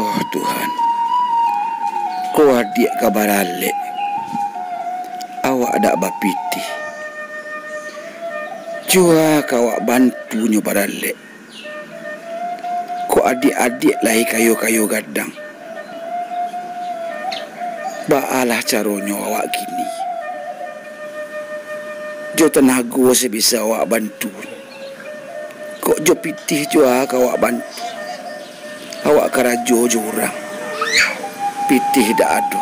Oh Tuhan, ko adik kabarale, awak dak bapiti. Jua kawak bantu nyo barale. Ko adik-adik lahi kayo-kayo gadang. Baalah caronyo awak gini. Jo tenago sebisa awak bantu. Kok jo pitih jua kawak bantu. Awak karajo jo orang. Pitih dak ado.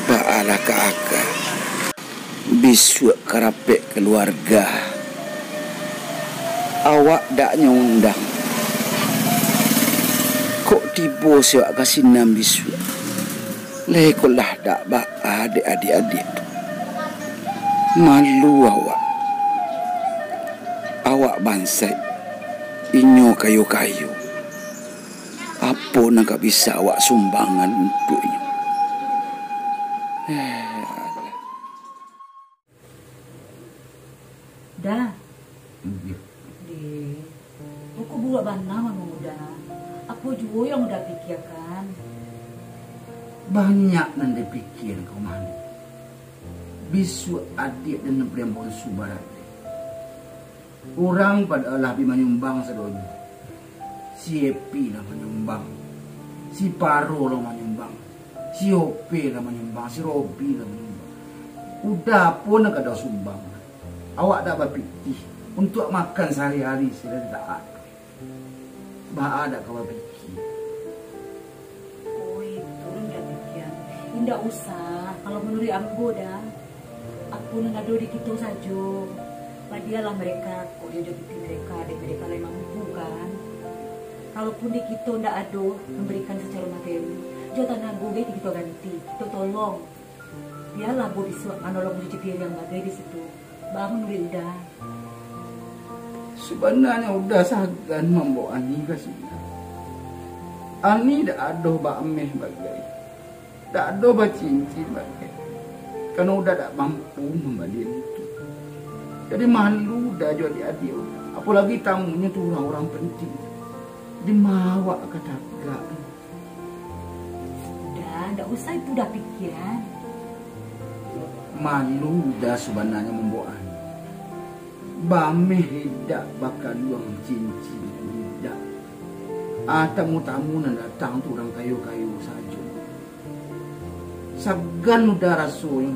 Baalah ka aka. Bisuak karapek keluarga. Awak dak nyundang. Kok tibo siwak kasinam bisuak. Lekolah dak ba adik-adik tu. Malu awak. Awak bansai. Inyo kayu-kayu. Apa nak bisa awak sumbangan untuknya. Dah. Aku buat bana muda. Aku juga yang udah pikirkan. Banyak nan dipikir kau mana. Bisu adik dan neblemon subarat. Orang pada Allah menyumbang sedonya. Si Epi lah menyumbang. Si Paro lah menyumbang. Si Ope lah menyumbang. Si Robi lah menyumbang. Udah pun nak ada sumbang. Awak dah berpikir untuk makan sehari-hari sudah tidak ada. Bah ada kau berpikir. Oh itu udah pikir. Tidak usah. Kalau menurut aku dah. Aku nak ada di kita saja. Padialah mereka. Kok dia jadi mereka. Mereka lain mampu kan. Kalaupun di kita tidak ada memberikan secara materi. Jatuh nanggung dia kita ganti. Kita tolong. Biarlah bu bisa menolong cuci piring yang bagai di situ. Bangun Linda. Sebenarnya udah sagan membawa Ani ke sini. Ani dah ada bakmeh bagai. Tak ada cincin bagai. Karena udah tak mampu membeli itu. Jadi malu dah jadi adik. Apalagi tamunya tu orang-orang penting. Dimawa ke dagang. Dah usah itu dah pikiran. Malu dah sebenarnya membawa Ani. Bameh tidak bakal luang cincin. Tidak. Tamu-tamu yang datang tu orang kayu-kayu saja. Sagan udah rasul.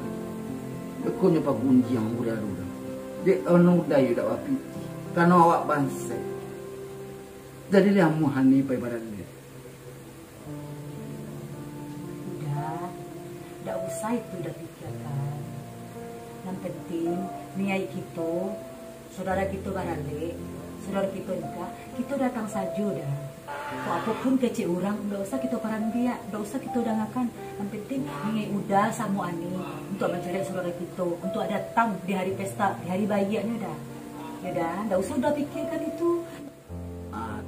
Bekonya pak gunji yang udah. Dek anu udah yuda wapi. Karena awak bangsa. Jadi dia muhani pai badan dia. Dah usah itu dah pikirkan. Yang penting niat kita, saudara kita barale, saudara kita juga, kita datang saja dah. Kau apapun kecil orang, tidak usah kita parang dia, tidak usah kita udangakan. Yang penting niat udah sama Ani untuk mencari saudara kita, untuk datang di hari pesta, di hari bayiannya dah. Ya dah, tidak usah udah pikirkan itu.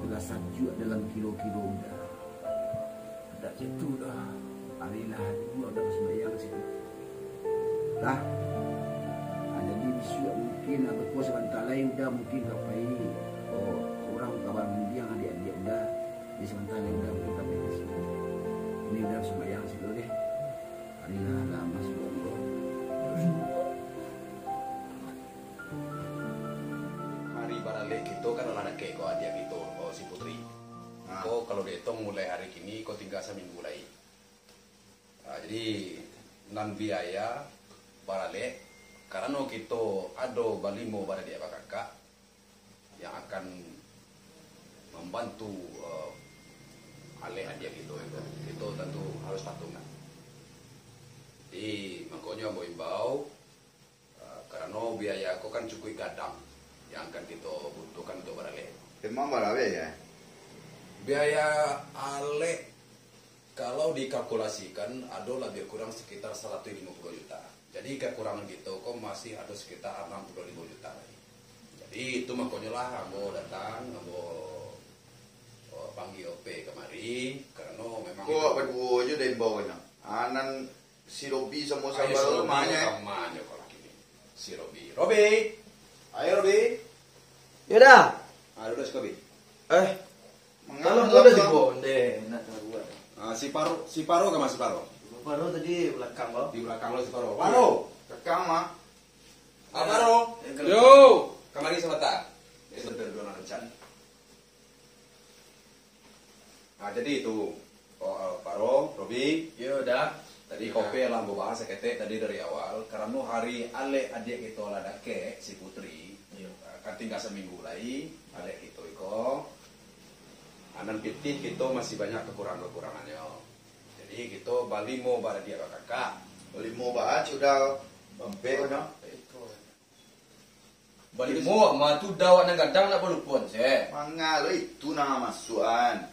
Itulah saja dalam kilo-kilo udah. Ada situ dah. Harilah dua dah sembahyang situ. Dah. Jadi bisu mungkin atau kuasa sebentar lain udah mungkin kapai orang kabar mendiang adik-adik udah di sebentar lain udah mungkin kapai di situ. Ini udah sembahyang situ deh. Harilah lama sudah. Hari barale kita kan anak kau adik kita, si Putri. Kau kalau dihitung mulai hari ini kau tinggal seminggu lagi. Jadi nan biaya barale karena kita ada balimo pada dia kakak yang akan membantu alih adik kita itu tentu harus patungan. Jadi makanya mau imbau karena biaya aku kan cukup gadang yang akan kita butuhkan untuk barale. Memang berapa ya? Biaya alih kalau dikalkulasikan ada lebih kurang sekitar 150 juta. Jadi kekurangan gitu kok masih ada sekitar 65 juta lagi. Jadi itu makanya lah aku datang, aku panggil OP kemari karena memang kok berdua aja dari bawahnya. Anan si Robi sama sahabat rumahnya. Namanya kalau gini. Si Robi. Robi. Ayo Robi. Yaudah. Ayo udah Robi. Kalau udah dibon deh, nak gua. Si Paro ke Mas Paro? Baru tadi belakang lo. Di belakang lo si Paro. Paro, Kekang mah. Paro. Yo. Kemari sebentar. Itu berdua rencana. Nah, jadi itu Paro, Robi, Yo udah. tadi kopi lah mau bahas sekete tadi dari awal karena hari ale adik itu lah dake si Putri. Yo. Kan tinggal seminggu lagi ale itu iko. Anan pitih kita masih banyak kekurangannya. Jadi kita bali mau pada dia kakak. Beli mau bahas sudah bempek kan. Balik mo, ma tu dawa nang gadang nak pelupon se. Mangalo itu nama masukan.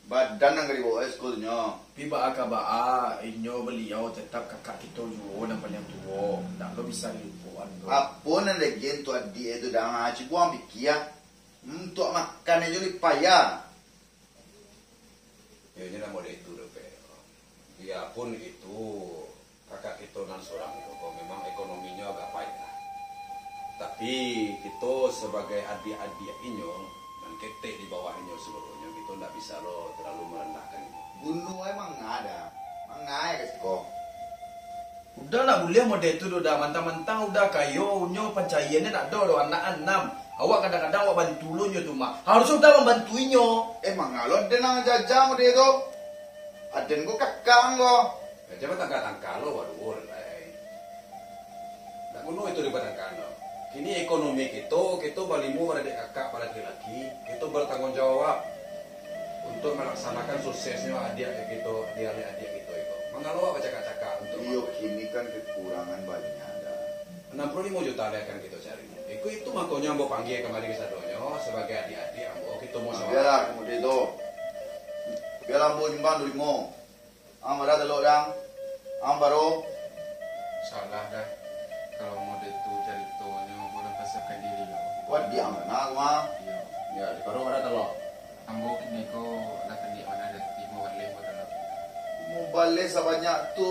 Badan yang dibawa eskulnya. Piba akaba inyo beliau tetap kakak kita yo nang paling tua. Tak lo bisa lupuan lo. Apa yang lagi tu dia itu dah ngaji buang pikir. Untuk makan aja payah. Ya ini nama dia itu deh. Ya pun itu kakak kita nan seorang itu kok memang ekonominya agak payah. Tapi kita sebagai adik-adik inyo dan ketek di bawah inyo seluruhnya kita tidak bisa lo terlalu merendahkan ini. Bunuh emang ada. Mangai guys kok. Udah lah boleh model itu udah mentang-mentang udah kayo nyo pencaiannya nak do anak 6. Awak kadang-kadang awak bantu lo nyo tu mak. Harus udah membantuinyo. Emang ngalo ada nang jajah model itu. Ada kok kakang kok. Ya coba tangka-tangka lo waduh lah. Tak bunuh itu di batangkan lo. Kini ekonomi kita balimu pada adik kakak pada laki-laki, kita bertanggung jawab untuk melaksanakan suksesnya adik kita, adik kita itu. Mengalau apa cakap-cakap untuk Iyo kini kan kekurangan banyak ada. 65 juta dia akan kita cari. Itu makanya ambo panggil kembali ke sadonyo sebagai adik-adik ambo kita mau sama. Biarlah kemudian itu. Biarlah ambo nyumbang dulu. Amara telok dang. Ambaro. Salah dah kalau model itu ceritanya boleh pasangkan diri lo. Wah dia mana mah. Iya. Ya, di baru ada telok. Ambo kini ko datang di mana ada di bawah level dalam. Mau balik sebanyak tu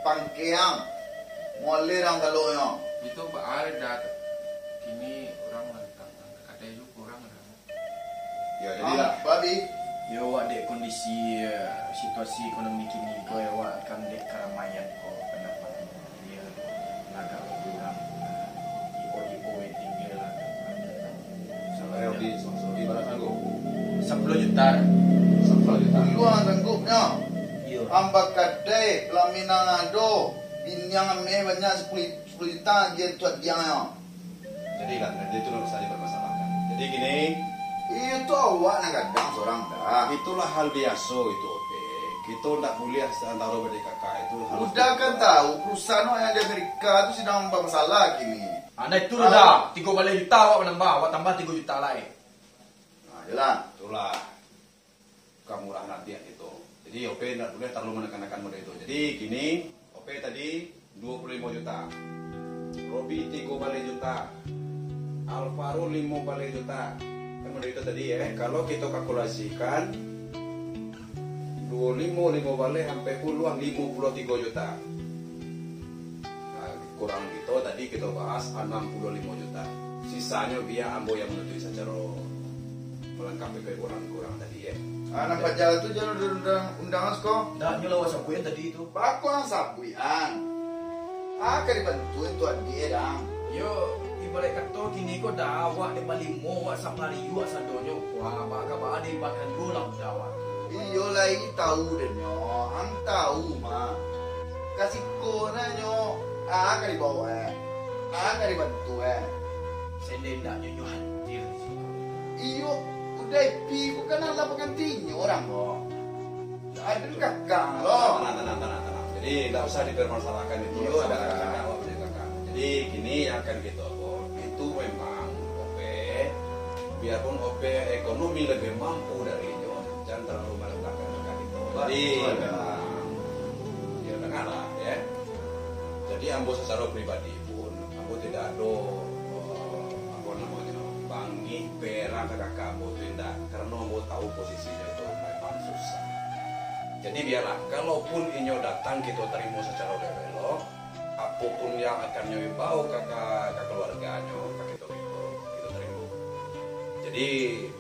pangkeang. Mulai orang galonyo. Itu ada kini orang mentang ada itu kurang ada. Ya, jadilah. Babi. Yo awak dek kondisi situasi ekonomi kini ko awak akan dek keramaian ko pendapat dia agak kurang. Ipo tinggal lah. Sampai di barat tangguh. 10 juta. 10 juta. Luang tanggupnya. Yo. Ambak kadai pelaminan ado. Binyang ame banyak 10 juta dia tuat dia yo. Jadilah, jadi itu bisa dipermasalahkan. Jadi gini, Itu awak nak gadang seorang dah. itulah hal biasa itu, Ope. Kita tidak boleh antara berdek kakak itu harus. Udah kan tahu perusahaan yang di Amerika itu sedang bermasalah kini. Anak itu dah 3 balik juta awak menambah, awak tambah 3 juta lain. Nah, jelas. Itulah kemurahan nanti itu. Jadi Ope tidak boleh terlalu menekan-nekan model itu. Jadi gini, Ope tadi 25 juta, Robi 3 balik juta, Alvaro 5 balik juta. Kan model itu tadi ya. Kalau kita kalkulasikan 25 balik sampai puluhan 53 juta. Nah, kurang gitu tadi kita bahas 65 juta. Sisanya biar ambo yang menentukan secara melengkapi kekurangan tadi ya. Anak pajak itu jangan undangan kok. Dah nyola awak sabuin tadi itu. Aku yang sabuian. Akan dibantuin tuan dia dang. Yo, ibarat kata kini ko dah awak di balik mo awak sama riu awak sadonyo. Wah, baka ba ada bahkan dulu dah awak. Iyo lagi tahu deh nyo. Ang tahu mah. Kasih kona nyo. Akan dibawa. Akan dibantu Sendiri nak nyo hadir. Iyo udah pi bukan ala pengantinnya orang kok. Ada kakak loh. Tenang. Jadi tidak usah dipermasalahkan itu. Iya, Sama ada. kakak, awak punya kakak. Jadi gini akan gitu, Bor. Itu memang OP. Biarpun OP ekonomi lebih mampu dari itu, jangan terlalu merendahkan kakak itu. Jadi ya dengar lah ya. Jadi ambo secara pribadi pun, ambo tidak ada apa namanya bangi perang ke kakak ambo tidak, karena ambo tahu posisinya itu memang susah. Jadi biarlah, kalaupun inyo datang kita terima secara belok, apapun yang akan nyoy bau kakak keluarganya, kakak kita terima. Jadi,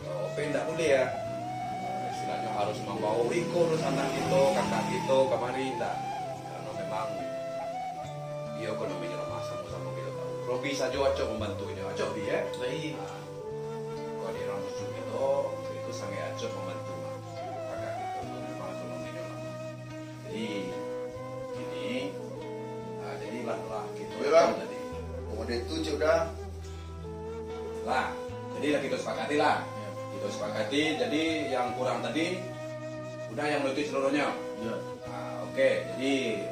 OP tidak boleh ya, istilahnya harus membawa ikut anak kita, kakak kita kemari enggak. Karena memang dia ekonominya lemah sama-sama kita tahu. Robi saja acok membantunya, acok dia. Baik. Kalau dia orang musuh itu sangat acok membantu kakak kita. Memang ekonominya lemah. Jadi ini, jadilah kita Bang. tadi. Kemudian itu sudah Lah, jadilah kita sepakati lah. Kita sepakati, jadi yang kurang tadi udah yang menutup seluruhnya. Ya. Nah, oke, jadi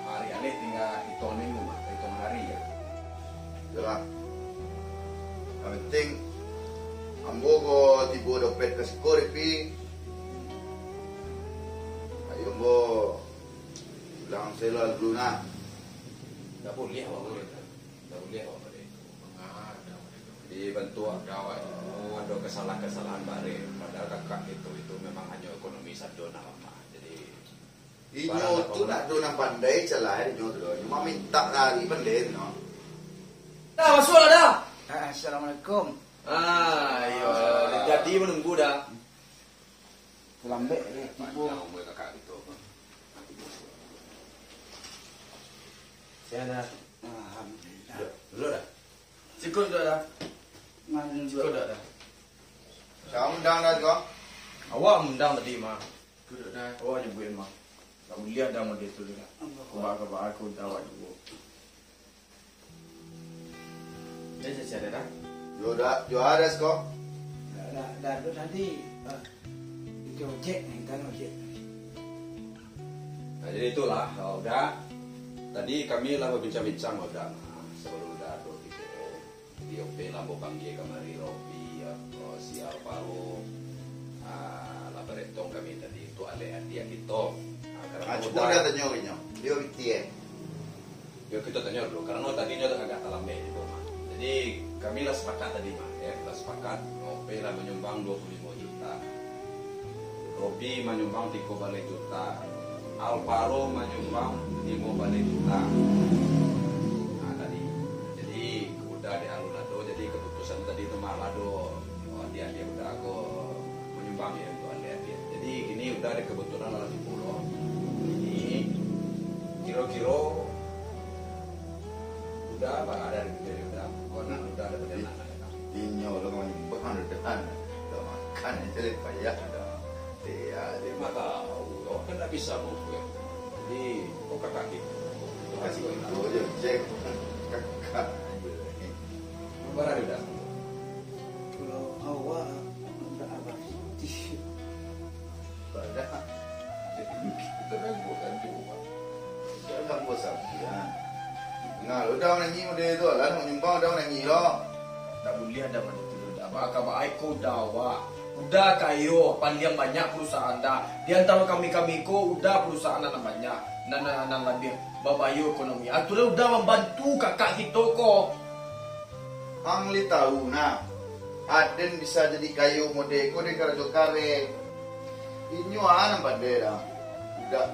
hari ini tinggal hitung minggu, hitung hari ya. jelas. Yang penting ambo ko tibo dompet ke skor pi. Ayo ambo bilang sela dulu nah. Nggak boleh apa boleh, nggak boleh apa boleh. Ada. Jadi bantu ada kesalahan-kesalahan bare. Padahal kakak itu memang hanya ekonomi sadona lama. Jadi Inyo tu nak do nang pandai celah inyo tu. Cuma minta lagi pandai no. Dah masuk lah dah. Assalamualaikum. Iya. Jadi menunggu dah. Lambat ni. Padahal umur kakak itu. Saya dah. Alhamdulillah. Dulu dah. Sikut dah. Mana Sikut dah. Saya undang dah kau. Awak undang tadi mah. Duduk dah. Awak nyebutin mah. Kamu lihat dah model tu dah. Kabar aku dah awak juga. Dah saya dah. Jo ada kau. Dah tu tadi. Itu ojek ni kan ojek. Nah, jadi itulah, udah. Tadi kami lah berbincang-bincang udah sebelum udah do gitu. Di OP Lambo Bangge kemari Robi, si Alvaro, lah berentong kami tadi itu ada dia gitu. Ah cukup dah tanya inyo. Dia bitie. Ya kita tanya dulu, karena tadinya agak talambe itu mah. Jadi kami lah sepakat tadi mah, ya kita sepakat OP lah menyumbang 25 juta. Robi menyumbang 3 juta. Alvaro menyumbang 5 juta. Nah tadi, jadi udah di alun-alun, jadi keputusan tadi itu malah dia udah aku menyumbang ya untuk dia. Jadi ini udah ada kebetulan di pulau. Ini kira-kira udah apa ada dari udah ada perjalanan. Inyo lo kau nyumbang dah. Dah makan jadi payah dah. Dia Nggak tahu, kan nggak bisa mau ya. Jadi kok kakak gitu. kasih itu je cek kakak. Barang udah. Kalau awak tak abah tisu. Pada kita dah bukan cuma. Jangan bosan ya. Nah, lo dah nangi model tu lah, nak nyumbang dah nangi lo. Tak boleh ada model tu dah. Bakal aku dah awak. Udah kayo, paling banyak perusahaan dah. Di antara kami ko udah perusahaan anak banyak. Nana lebih babayu ekonomi. Atulah udah membantu kakak kita ko. Ang li tahu nah. Aden bisa jadi kayu model ko de karajo kare. Inyo nampak pandai dah. Udah.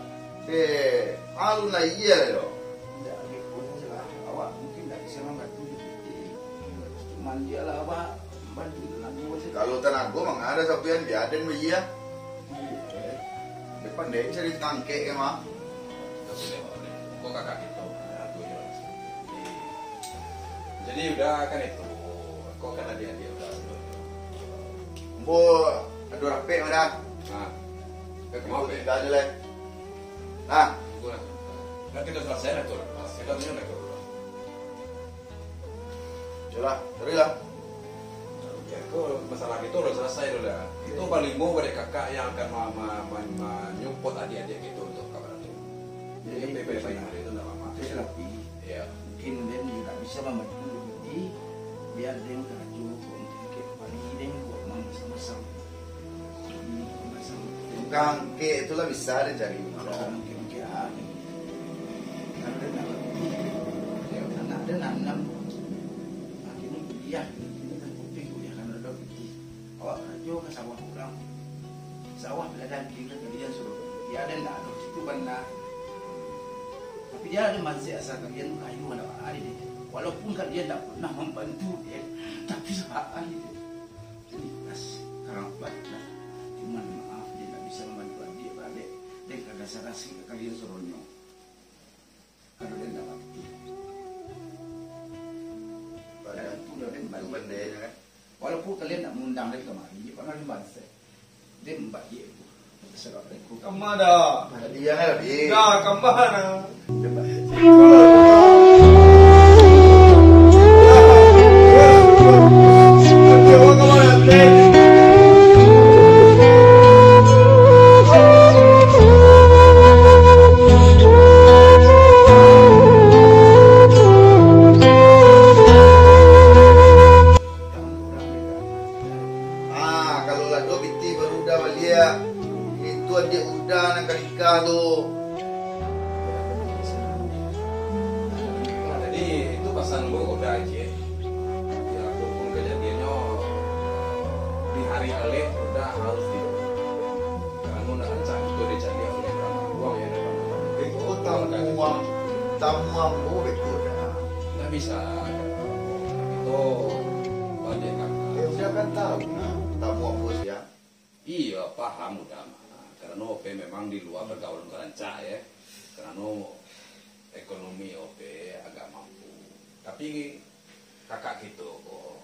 Alun lah iya lo. Tak ambil pun salah. Awak mungkin tak bisa membantu. Cuma dia lah awak bantu dalam dua saja. Kalau tanah gua mang ada sapian dia Aden begiya. Depan dia bisa ditangkek ke mah. Nggak boleh. Kok kakak gitu? Aku ya. Jadi udah kan itu. Kok kan dia udah. Bo ada rapi mana? Nah, Mau kemana? tidak ada leh. Nah, Nah kita selesai lah tuh. Kita punya lah tuh. coba, terilah. Ya, kok masalah itu udah selesai udah. Itu paling mau pada kakak yang akan menyupport adik-adik gitu untuk kabar itu. Jadi PP itu nggak apa-apa. Itu selapi. Iya. Mungkin dia juga bisa membantu lebih. Biar dia kerja untuk paling dia buat sama-sama. Tukang ke itulah bisa dicari. Mungkin ada. Kalau dia nak lebih, anak dia nanam. Akhirnya kuliah. Kuliah kan ada pergi. Awak kerja ke sawah orang. Sawah beladang tinggal kalian suruh. Dia ada nak ada situ benar. Tapi dia ada masih asal kalian kayu ada hari dia. Walaupun kalian tak pernah membantu dia, tapi hari dia. Jadi pas kerabat lah. Cuma maaf dia tak rasa kasih ke kalian soronyo. Kalau dia nggak mati. Padahal itu udah dia Itu mbak. benda kan. Walaupun kalian nak mengundang dia kemari, pernah di bangsa. Dia mbak ye. Sebab aku Kemana? Dia kan lebih. Nah, kemana? Kalau lado biti baru dah balik. Itu adik udah nak nikah tu. Jadi itu pesan gue udah aja. Ya apapun kejadiannya di hari Ale udah harus di. Kamu nak rancang itu dicari oleh orang uang ya depan. Beko tamu ambo beko dah. Nggak bisa. Itu banyak kan. Dia kan tahu nah, tamu ambo sih ya. Iya paham udah mah. Karena OP memang di luar pergaulan keranca ya. Karena ekonomi OP agak mampu. Tapi kakak gitu kok.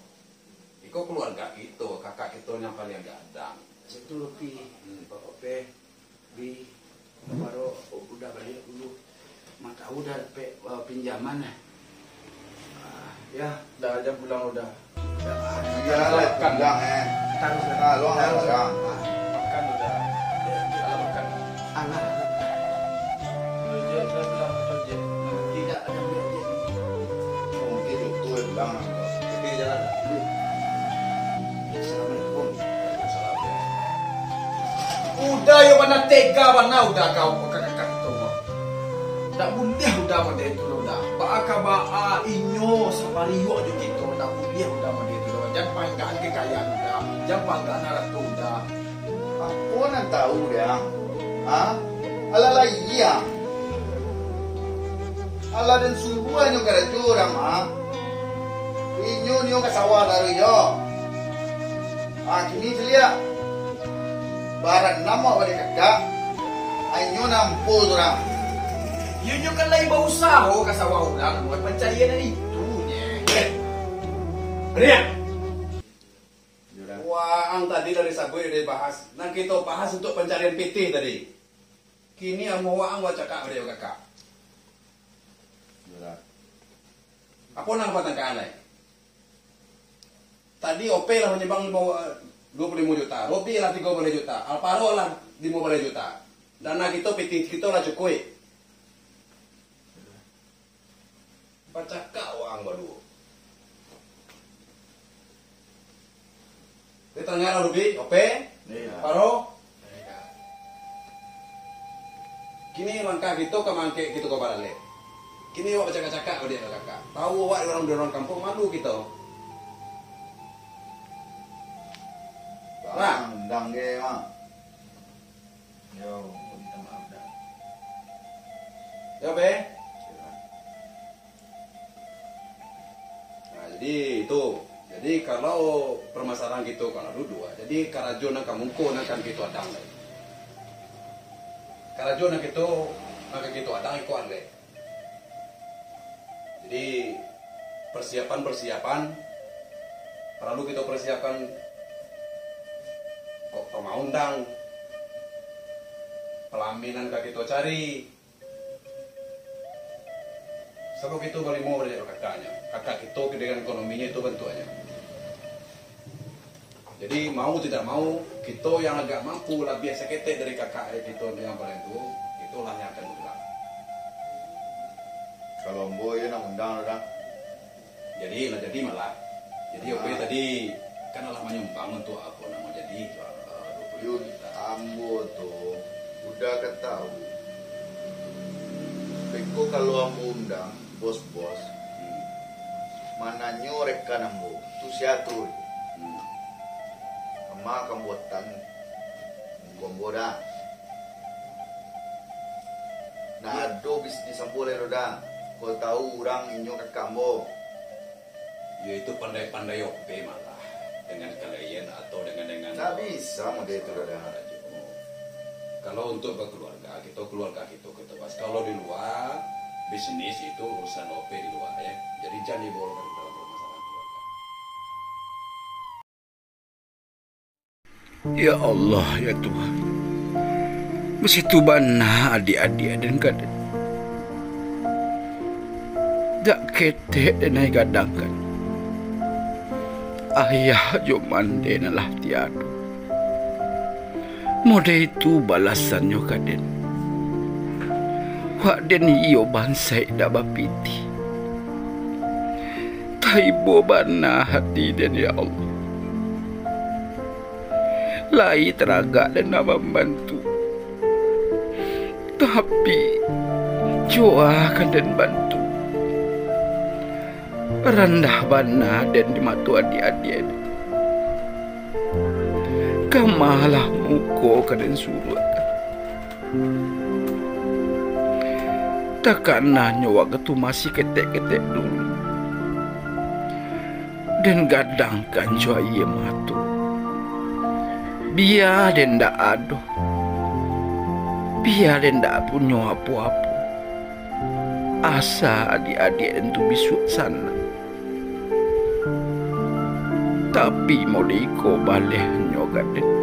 Iko keluarga gitu, kakak gitu yang paling gadang. Situ lebih Pak Ope di baru udah balik dulu. Maka udah pinjaman. Ya, dah aja pulang udah. Dia lah kandang Taruh Kalau harus kan. Makan udah. Kalau makan. anak Dia bilang kerja. tidak ada biaya. Mungkin itu yang bilang. Jadi jalan. Assalamualaikum. Masalah ya. Udah yo mana tega mana udah kau kakak itu. Tak boleh udah mana itu udah. Baka baa inyo sapariyo aja gitu. Tak boleh udah mana itu. Jangan panggaan kekayaan udah. Jangan panggaan alat tu udah. Aku nak tahu dia. Ala iya. Ala dan subuhan yung karajuram Inyo niyo kasawa laro yo. Kini selia. Baran nama wali kakak. Inyo nampu orang. Yun yung kalay ba usaho kasawa ulang. Buat pencarian na itu nye. Rian. Wah, tadi dari sagu udah bahas. Nang kita bahas untuk pencarian PT tadi. Kini amo waang wacaka beliau kakak. Apa nang patang kanai? Tadi OP lah menyebang 25 juta, Robi lah 30 juta, Alparo lah 15 juta. Dana kita PT kita lah cukup. Pacaka waang baru. Di tengah Robi, OP, Alparo. Kini langkah gitu ke mangke gitu ke barale. Kini awak cakap-cakap ke dia kakak. Tahu awak orang kampung malu kita. Nah, Dang dia mah. Yo, minta maaf dah. ya be. Nah, jadi itu. Jadi kalau permasalahan gitu kalau dua. Jadi karajo nang kamungko nang kan gitu adang. Karajo nang gitu adang iko ande. Jadi persiapan perlu kita persiapkan kok mau undang pelaminan kak kita cari sebab itu boleh mau dari kakaknya kakak itu dengan ekonominya itu bentuknya jadi mau tidak mau kita yang agak mampu lah biasa ketek dari kakak kita yang paling tua itulah yang akan pulang Kalau boy nak undang orang. jadi malah jadi oke tadi kan lah menyumbang untuk apa nama jadi Yun, ambo tu udah ketahu. Beko kalau ambo undang bos-bos, mana nyorekan ambo tu siatur. Ama kambuatan gomboda. Nah, ado bisnis ambo le roda. Kau tahu orang inyo kakambo. yaitu pandai-pandai oke malah dengan kalian atau dengan Tak bisa model itu roda. Kalau untuk berkeluarga, keluarga kita pas. Kalau di luar bisnis itu urusan OP di luar ya. Jadi jangan dibolongkan dalam permasalahan keluarga. Ya Allah, ya Tuhan. Mesti bana adik-adik dan kadang. Tak ketek dan naik kadang kan. Ayah jo mande nalah tiadu. Mode itu balasannya kaden. Wak den iyo bansai dak bapiti. Taibo bana hati den ya Allah. Lai teraga dan nak membantu. Tapi jua akan dan bantu. Rendah bana dan dimatu adik-adik. Kamalah muko kaden suruh. Takkan nanya waktu masih ketek-ketek dulu. Dan gadangkan jua ia matu. Biar dan tak ada. Biar dan tak punya apa-apa. Asa adik-adik itu bisuk sana. Tapi mau diiko balik nyogat.